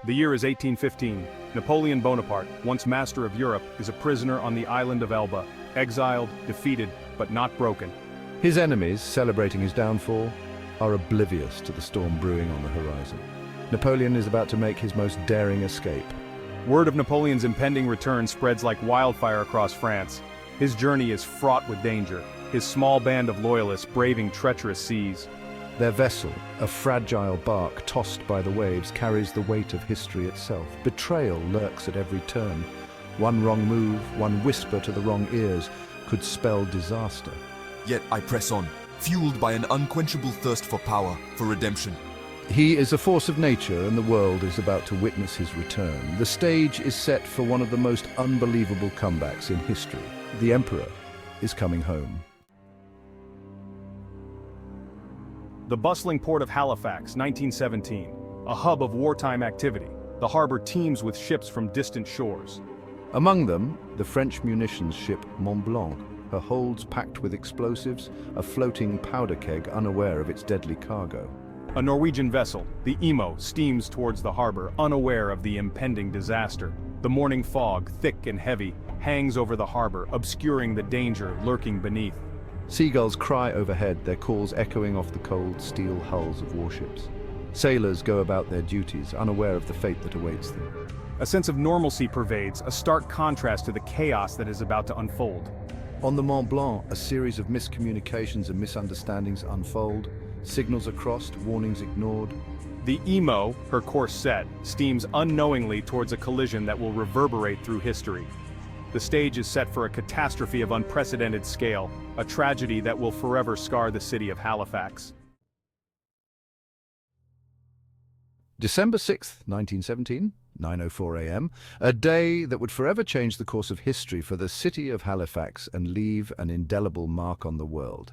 The year is 1815. Napoleon Bonaparte, once master of Europe, is a prisoner on the island of Elba, exiled, defeated, but not broken. His enemies, celebrating his downfall, are oblivious to the storm brewing on the horizon. Napoleon is about to make his most daring escape. Word of Napoleon's impending return spreads like wildfire across France. His journey is fraught with danger, his small band of loyalists braving treacherous seas. Their vessel, a fragile bark tossed by the waves, carries the weight of history itself. Betrayal lurks at every turn. One wrong move, one whisper to the wrong ears, could spell disaster. Yet I press on, fueled by an unquenchable thirst for power, for redemption. He is a force of nature, and the world is about to witness his return. The stage is set for one of the most unbelievable comebacks in history. The Emperor is coming home. The bustling port of Halifax, 1917. A hub of wartime activity. The harbor teems with ships from distant shores. Among them, the French munitions ship Mont Blanc, her holds packed with explosives, a floating powder keg unaware of its deadly cargo. A Norwegian vessel, the Imo, steams towards the harbor, unaware of the impending disaster. The morning fog, thick and heavy, hangs over the harbor, obscuring the danger lurking beneath. Seagulls cry overhead, their calls echoing off the cold steel hulls of warships. Sailors go about their duties, unaware of the fate that awaits them. A sense of normalcy pervades, a stark contrast to the chaos that is about to unfold. On the Mont Blanc, a series of miscommunications and misunderstandings unfold. Signals are crossed, warnings ignored. The Imo, her course set, steams unknowingly towards a collision that will reverberate through history. The stage is set for a catastrophe of unprecedented scale, a tragedy that will forever scar the city of Halifax. December 6th, 1917, 9:04 a.m., a day that would forever change the course of history for the city of Halifax and leave an indelible mark on the world.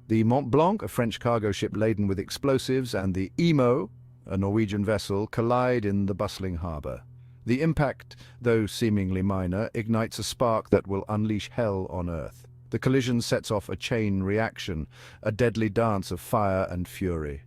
The Mont Blanc, a French cargo ship laden with explosives, and the Imo, a Norwegian vessel, collide in the bustling harbor. The impact, though seemingly minor, ignites a spark that will unleash hell on earth. The collision sets off a chain reaction, a deadly dance of fire and fury.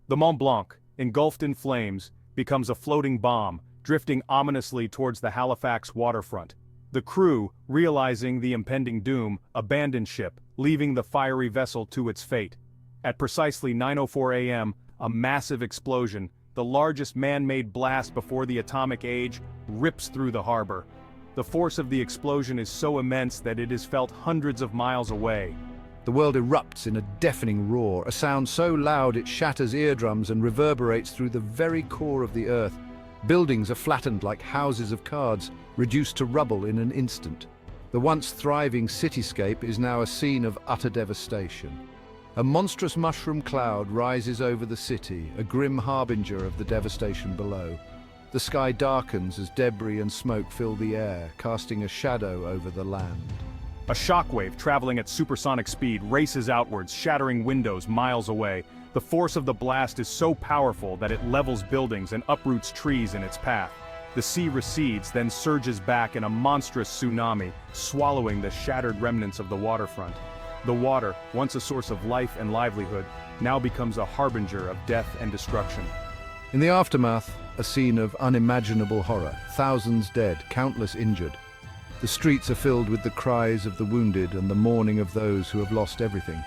The Mont Blanc, engulfed in flames, becomes a floating bomb, drifting ominously towards the Halifax waterfront. The crew, realizing the impending doom, abandon ship, leaving the fiery vessel to its fate. At precisely 9:04 a.m., a massive explosion, the largest man-made blast before the atomic age, rips through the harbor. The force of the explosion is so immense that it is felt hundreds of miles away. The world erupts in a deafening roar, a sound so loud it shatters eardrums and reverberates through the very core of the earth. Buildings are flattened like houses of cards, reduced to rubble in an instant. The once thriving cityscape is now a scene of utter devastation. A monstrous mushroom cloud rises over the city, a grim harbinger of the devastation below. The sky darkens as debris and smoke fill the air, casting a shadow over the land. A shockwave traveling at supersonic speed races outwards, shattering windows miles away. The force of the blast is so powerful that it levels buildings and uproots trees in its path. The sea recedes, then surges back in a monstrous tsunami, swallowing the shattered remnants of the waterfront. The water, once a source of life and livelihood, now becomes a harbinger of death and destruction. In the aftermath, a scene of unimaginable horror, thousands dead, countless injured. The streets are filled with the cries of the wounded and the mourning of those who have lost everything.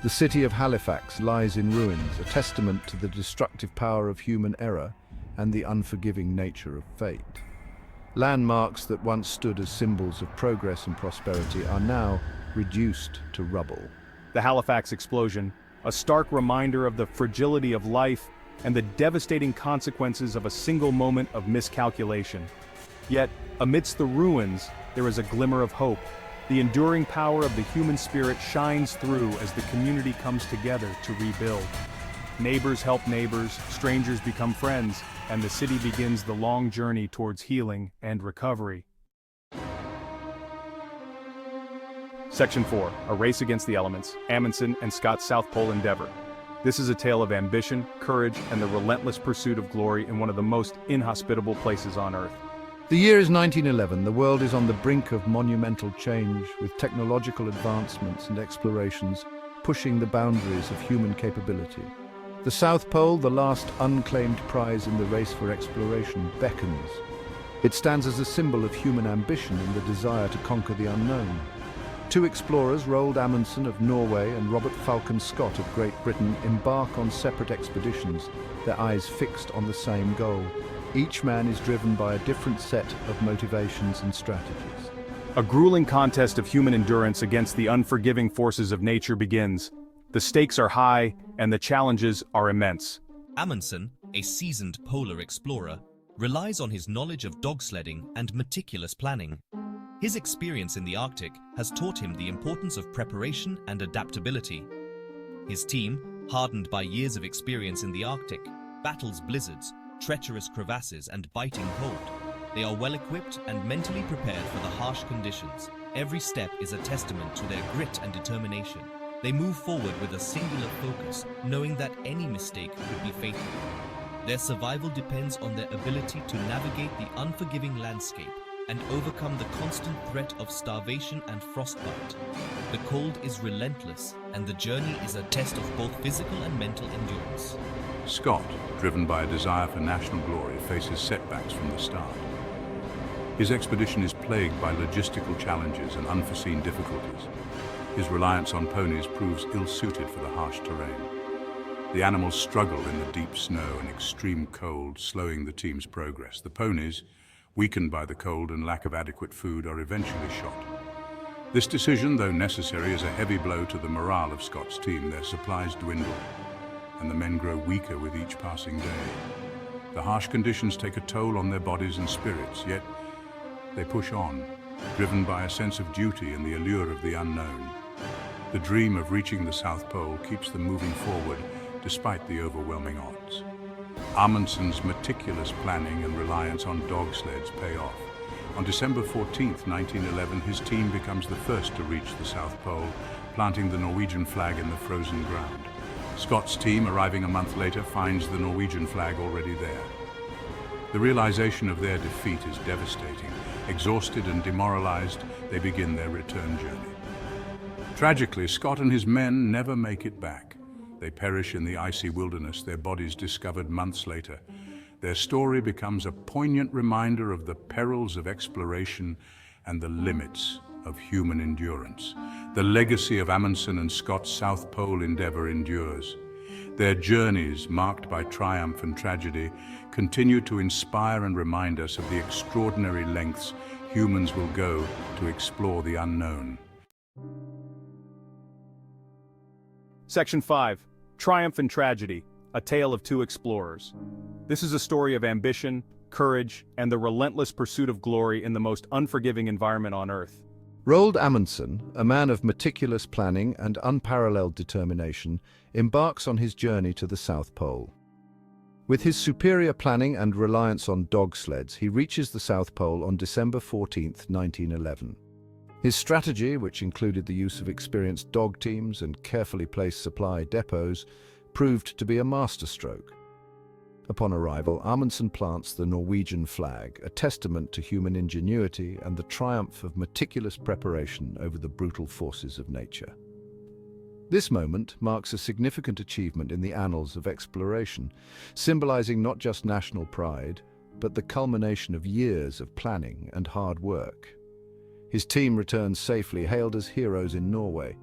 The city of Halifax lies in ruins, a testament to the destructive power of human error and the unforgiving nature of fate. Landmarks that once stood as symbols of progress and prosperity are now reduced to rubble. The Halifax explosion, a stark reminder of the fragility of life and the devastating consequences of a single moment of miscalculation. Yet, amidst the ruins, there is a glimmer of hope. The enduring power of the human spirit shines through as the community comes together to rebuild. Neighbors help neighbors, strangers become friends, and the city begins the long journey towards healing and recovery. Section 4, A Race Against the Elements, Amundsen and Scott's South Pole Endeavor. This is a tale of ambition, courage, and the relentless pursuit of glory in one of the most inhospitable places on Earth. The year is 1911. The world is on the brink of monumental change, with technological advancements and explorations pushing the boundaries of human capability. The South Pole, the last unclaimed prize in the race for exploration, beckons. It stands as a symbol of human ambition and the desire to conquer the unknown. Two explorers, Roald Amundsen of Norway and Robert Falcon Scott of Great Britain, embark on separate expeditions, their eyes fixed on the same goal. Each man is driven by a different set of motivations and strategies. A grueling contest of human endurance against the unforgiving forces of nature begins. The stakes are high, and the challenges are immense. Amundsen, a seasoned polar explorer, relies on his knowledge of dog sledding and meticulous planning. His experience in the Arctic has taught him the importance of preparation and adaptability. His team, hardened by years of experience in the Arctic, battles blizzards, treacherous crevasses, and biting cold. They are well-equipped and mentally prepared for the harsh conditions. Every step is a testament to their grit and determination. They move forward with a singular focus, knowing that any mistake could be fatal. Their survival depends on their ability to navigate the unforgiving landscape and overcome the constant threat of starvation and frostbite. The cold is relentless, and the journey is a test of both physical and mental endurance. Scott, driven by a desire for national glory, faces setbacks from the start. His expedition is plagued by logistical challenges and unforeseen difficulties. His reliance on ponies proves ill-suited for the harsh terrain. The animals struggle in the deep snow and extreme cold, slowing the team's progress. The ponies, weakened by the cold and lack of adequate food, are eventually shot. This decision, though necessary, is a heavy blow to the morale of Scott's team. Their supplies dwindle, and the men grow weaker with each passing day. The harsh conditions take a toll on their bodies and spirits, yet they push on, driven by a sense of duty and the allure of the unknown. The dream of reaching the South Pole keeps them moving forward despite the overwhelming odds. Amundsen's meticulous planning and reliance on dog sleds pay off. On December 14, 1911, his team becomes the first to reach the South Pole, planting the Norwegian flag in the frozen ground. Scott's team, arriving a month later, finds the Norwegian flag already there. The realization of their defeat is devastating. Exhausted and demoralized, they begin their return journey. Tragically, Scott and his men never make it back. They perish in the icy wilderness, their bodies discovered months later. Their story becomes a poignant reminder of the perils of exploration and the limits of human endurance. The legacy of Amundsen and Scott's South Pole endeavor endures. Their journeys, marked by triumph and tragedy, continue to inspire and remind us of the extraordinary lengths humans will go to explore the unknown. Section 5. Triumph and Tragedy, a tale of two explorers. This is a story of ambition, courage, and the relentless pursuit of glory in the most unforgiving environment on Earth. Roald Amundsen, a man of meticulous planning and unparalleled determination, embarks on his journey to the South Pole. With his superior planning and reliance on dog sleds, he reaches the South Pole on December 14, 1911. His strategy, which included the use of experienced dog teams and carefully placed supply depots, proved to be a masterstroke. Upon arrival, Amundsen plants the Norwegian flag, a testament to human ingenuity and the triumph of meticulous preparation over the brutal forces of nature. This moment marks a significant achievement in the annals of exploration, symbolizing not just national pride, but the culmination of years of planning and hard work. His team returns safely, hailed as heroes in Norway.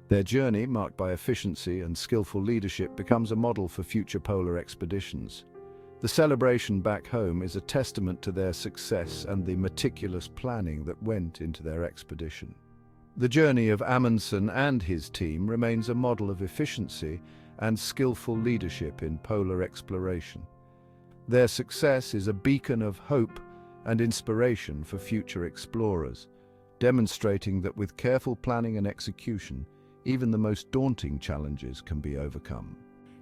Their journey, marked by efficiency and skillful leadership, becomes a model for future polar expeditions. The celebration back home is a testament to their success and the meticulous planning that went into their expedition. The journey of Amundsen and his team remains a model of efficiency and skillful leadership in polar exploration. Their success is a beacon of hope and inspiration for future explorers, demonstrating that with careful planning and execution, even the most daunting challenges can be overcome.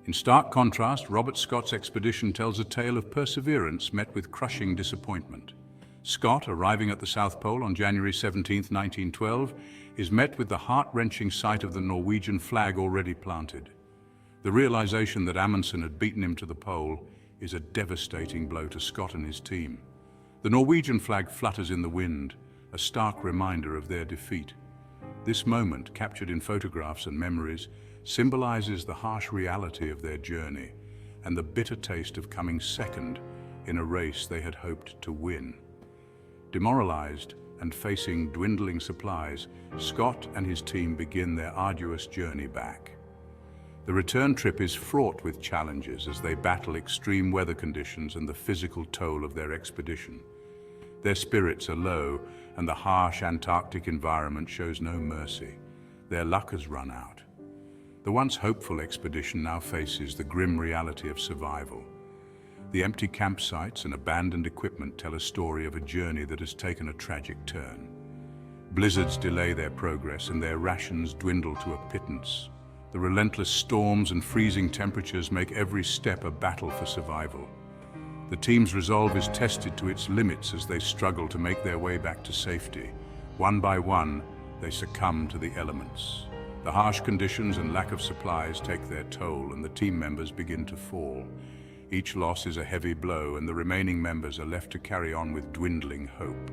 In stark contrast, Robert Scott's expedition tells a tale of perseverance met with crushing disappointment. Scott, arriving at the South Pole on January 17, 1912, is met with the heart-wrenching sight of the Norwegian flag already planted. The realization that Amundsen had beaten him to the pole is a devastating blow to Scott and his team. The Norwegian flag flutters in the wind, a stark reminder of their defeat. This moment, captured in photographs and memories, symbolizes the harsh reality of their journey and the bitter taste of coming second in a race they had hoped to win. Demoralized and facing dwindling supplies, Scott and his team begin their arduous journey back. The return trip is fraught with challenges as they battle extreme weather conditions and the physical toll of their expedition. Their spirits are low, and the harsh Antarctic environment shows no mercy. Their luck has run out. The once hopeful expedition now faces the grim reality of survival. The empty campsites and abandoned equipment tell a story of a journey that has taken a tragic turn. Blizzards delay their progress and their rations dwindle to a pittance. The relentless storms and freezing temperatures make every step a battle for survival. The team's resolve is tested to its limits as they struggle to make their way back to safety. One by one, they succumb to the elements. The harsh conditions and lack of supplies take their toll, and the team members begin to fall. Each loss is a heavy blow, and the remaining members are left to carry on with dwindling hope.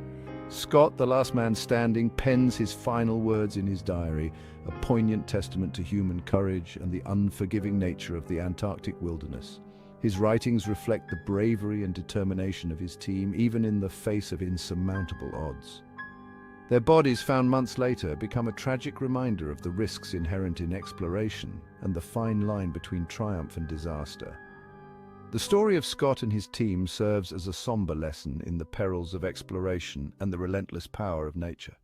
Scott, the last man standing, pens his final words in his diary, a poignant testament to human courage and the unforgiving nature of the Antarctic wilderness. His writings reflect the bravery and determination of his team, even in the face of insurmountable odds. Their bodies, found months later, become a tragic reminder of the risks inherent in exploration and the fine line between triumph and disaster. The story of Scott and his team serves as a somber lesson in the perils of exploration and the relentless power of nature.